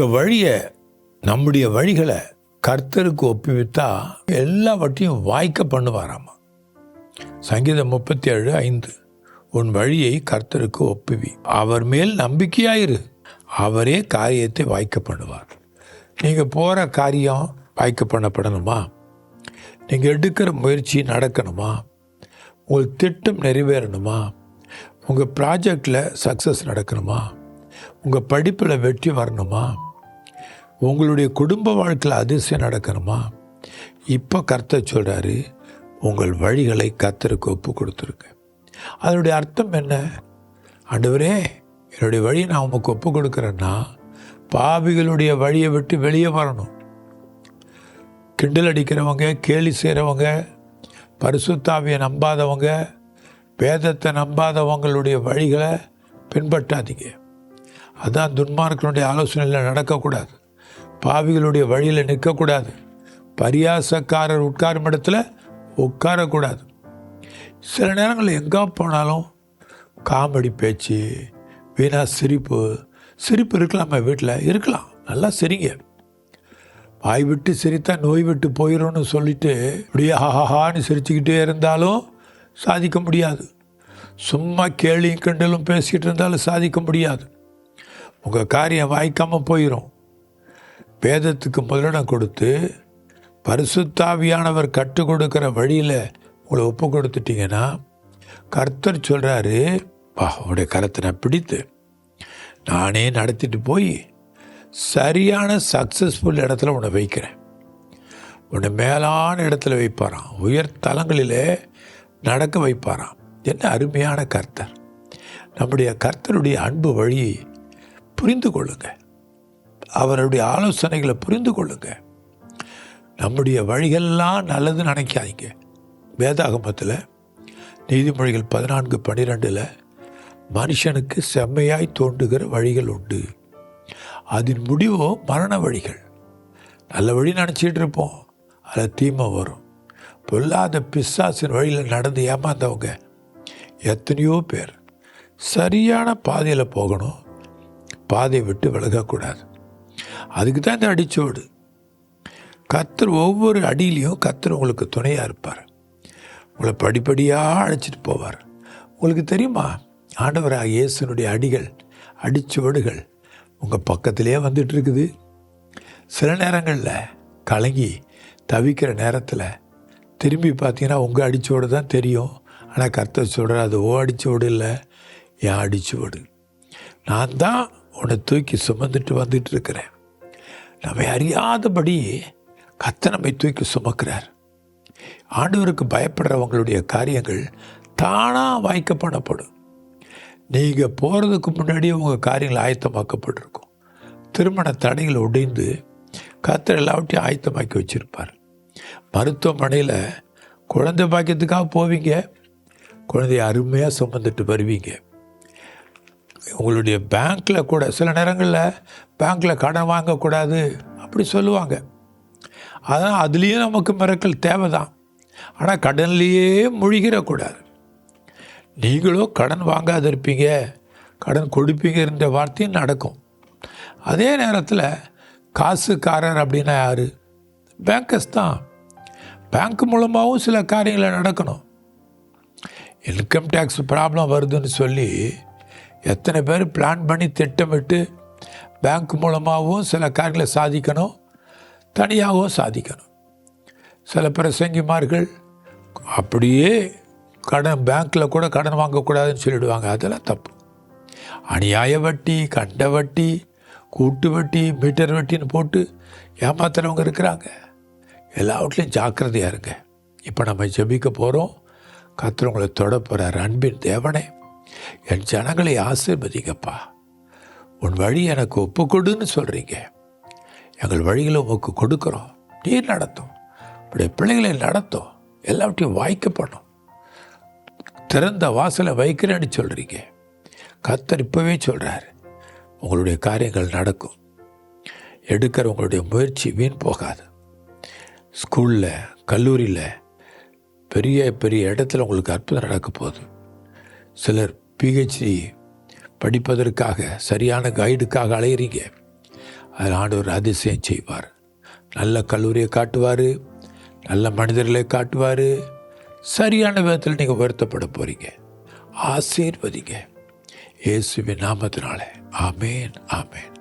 உங்கள் வழியை, நம்முடைய வழிகளை கர்த்தருக்கு ஒப்புவித்தா எல்லாவற்றையும் வாய்க்க பண்ணுவாராமா. சங்கீதம் 37:5, உன் வழியை கர்த்தருக்கு ஒப்புவி, அவர் மேல் நம்பிக்கையாயிரு, அவரே காரியத்தை வாய்க்க பண்ணுவார். நீங்கள் போகிற காரியம் வாய்க்க பண்ணப்படணுமா? நீங்கள் எடுக்கிற முயற்சி நடக்கணுமா? உங்கள் திட்டம் நிறைவேறணுமா? உங்கள் ப்ராஜெக்டில் சக்ஸஸ் நடக்கணுமா? உங்கள் படிப்பில் வெற்றி வரணுமா? உங்களுடைய குடும்ப வாழ்க்கையில் அதிசயம் நடக்கணுமா? இப்போ கர்த்தர் சொல்கிறாரு, உங்கள் வழிகளை கர்த்தருக்கு ஒப்பு கொடுத்துருங்க. அதனுடைய அர்த்தம் என்ன? ஆண்டவரே, என்னுடைய வழியை நான் உமக்கு ஒப்பு கொடுக்குறேன்னா பாவிகளுடைய வழியை விட்டு வெளியே வரணும். கிண்டல் அடிக்கிறவங்க, கேலி செய்கிறவங்க, பரிசுத்தாவியை நம்பாதவங்க, வேதத்தை நம்பாதவங்களுடைய வழிகளை பின்பற்றாதீங்க. அதான் துன்மார்க்கனுடைய ஆலோசனையில் நடக்கக்கூடாது. பாவிகளுடைய வழியில் நிற்கக்கூடாது. பரியாசக்காரர் உட்காரும் இடத்துல உட்காரக்கூடாது. சில நேரங்களில் எங்கே போனாலும் காமெடி பேச்சு, வீணா சிரிப்பு இருக்கலாமா? வீட்டில் இருக்கலாம், நல்லா சிரிங்க. வாய் விட்டு சிரித்தா நோய் விட்டு போயிடும்னு சொல்லிட்டு அப்படியே ஹாஹான்னு சிரிச்சுக்கிட்டே இருந்தாலும் சாதிக்க முடியாது. சும்மா கேலியும் கிண்டலும் பேசிக்கிட்டு இருந்தாலும் சாதிக்க முடியாது. உங்கள் காரியம் வாய்க்காமல் போயிடும். வேதத்துக்கு முதலிடம் கொடுத்து பரிசுத்தாவியானவர் கற்றுக் கொடுக்குற வழியில் உங்களை ஒப்பு கொடுத்துட்டிங்கன்னா கர்த்தர் சொல்கிறாரு, அவருடைய கரத்தை நான் பிடித்து நானே நடத்திட்டு போய் சரியான சக்ஸஸ்ஃபுல் இடத்துல உன்னை வைக்கிறேன். உன்னை மேலான இடத்துல வைப்பாராம், உயர் தலங்களிலே நடக்க வைப்பாராம். என்ன அருமையான கர்த்தர்! நம்முடைய கர்த்தருடைய அன்பு வழி புரிந்து கொள்ளுங்க. அவருடைய ஆலோசனைகளை புரிந்து கொள்ளுங்க. நம்முடைய வழிகள்லாம் நல்லதுன்னு நினைக்காதீங்க. வேதாகமத்தில் நீதிமொழிகள் 14:12 மனுஷனுக்கு செம்மையாய் தோன்றுகிற வழிகள் உண்டு, அதன் முடிவோ மரண வழிகள். நல்ல வழி நினச்சிட்டு இருப்போம், அதில் தீமை வரும். பொல்லாத பிசாசின் வழியில் நடந்து ஏமாந்தவங்க எத்தனையோ பேர். சரியான பாதையில் போகணும், பாதையை விட்டு விலகக்கூடாது. அதுக்கு தான் இந்த அடிச்சோடு. கர்த்தர் ஒவ்வொரு அடியிலையும் கர்த்தர் உங்களுக்கு துணையாக இருப்பார். உங்களை படிப்படியாக அழைச்சிட்டு போவார். உங்களுக்கு தெரியுமா, ஆண்டவராக இயேசுனுடைய அடிச்சுவடுகள் உங்கள் பக்கத்திலே வந்துட்டு இருக்குது. சில நேரங்களில் கலங்கி தவிக்கிற நேரத்தில் திரும்பி பார்த்தீங்கன்னா உங்கள் அடிச்சுவடு தான் தெரியும். ஆனால் கர்த்தர் சொல்கிற அது அடிச்சுவடு இல்லை, என் அடிச்சுவடு. நான் தான் உன்னை தூக்கி சுமந்துட்டு வந்துட்டு இருக்கிறேன். நம்மை அறியாதபடி கர்த்தர் நம்மை தூக்கி சுமக்கிறார். ஆண்டவருக்கு பயப்படுறவங்களுடைய காரியங்கள் தானாக வாய்க்க பண்ணப்படும். நீங்கள் போகிறதுக்கு முன்னாடியே உங்கள் காரியங்கள் ஆயத்தமாக்கப்பட்டிருக்கும். திருமண தடைகளை உடைந்து கர்த்தர் எல்லாவற்றையும் ஆயத்தமாக்கி வச்சுருப்பார். மருத்துவமனையில் குழந்தை பாக்கியத்துக்காக போவீங்க, குழந்தைய அருமையாக சுமந்துட்டு வருவீங்க. உங்களுடைய பேங்க்கில் கூட சில நேரங்களில் பேங்க்கில் கடன் வாங்கக்கூடாது அப்படி சொல்லுவாங்க. அதான் அதுலேயும் நமக்கு மிரக்கல் தேவை தான். ஆனால் கடன்லேயே முழுகிடக்கூடாது. நீங்களோ கடன் வாங்காத இருப்பீங்க, கடன் கொடுப்பீங்கிற வார்த்தையும் நடக்கும். அதே நேரத்தில் காசுக்காரர் அப்படின்னா யார்? பேங்கர்ஸ் தான். பேங்க் மூலமாகவும் சில காரியங்களை நடக்கணும். இன்கம் டேக்ஸ் ப்ராப்ளம் வருதுன்னு சொல்லி எத்தனை பேர் பிளான் பண்ணி திட்டமிட்டு பேங்க் மூலமாகவும் சில காரியங்களை சாதிக்கணும், தனியாகவும் சாதிக்கணும். சில பிரசங்கிமார்கள் அப்படியே பேங்க்கில் கூட கடன் வாங்கக்கூடாதுன்னு சொல்லிவிடுவாங்க. அதெல்லாம் தப்பு. அநியாய வட்டி, கண்ட வட்டி, கூட்டு வட்டி, மீட்டர் வட்டின்னு போட்டு ஏமாத்துறவங்க இருக்கிறாங்க. எல்லாவற்றிலையும் ஜாக்கிரதையாக இருங்க. இப்போ நம்ம ஜெபிக்க போகிறோம். கர்த்தர் உங்களை தொட போகிறார். அன்பின் தேவனே, என் ஜனங்களை ஆசீர்வதிங்கப்பா. உன் வழி எனக்கு ஒப்புக்கொடுன்னு சொல்கிறீங்க. எங்கள் வழிகளை உமக்கு கொடுக்குறோம். நீர் நடத்தும், இப்படி பிள்ளைகளை நடத்தும், எல்லாவற்றையும் வாய்க்கப்படும். திறந்த வாசலை வைக்கிறேன்னு சொல்கிறீங்க. கர்த்தர் இப்போவே சொல்கிறார், உங்களுடைய காரியங்கள் நடக்கும். எடுக்கிற உங்களுடைய முயற்சி வீண் போகாது. ஸ்கூலில், கல்லூரியில், பெரிய பெரிய இடத்துல உங்களுக்கு அற்புதம் நடக்க போகுது. சிலர் PhD படிப்பதற்காக சரியான கைடுக்காக அலையிறீங்க. அதில் ஆண்டவர் அதிசயம் செய்வார். நல்ல கல்லூரியை காட்டுவார், நல்ல மனிதர்களை காட்டுவார். சரியான விதத்தில் நீங்கள் உயர்த்தப்பட போகிறீங்க. ஆசீர்வதிங்க இயேசுவின் நாமத்தினாலே. ஆமேன், ஆமேன்.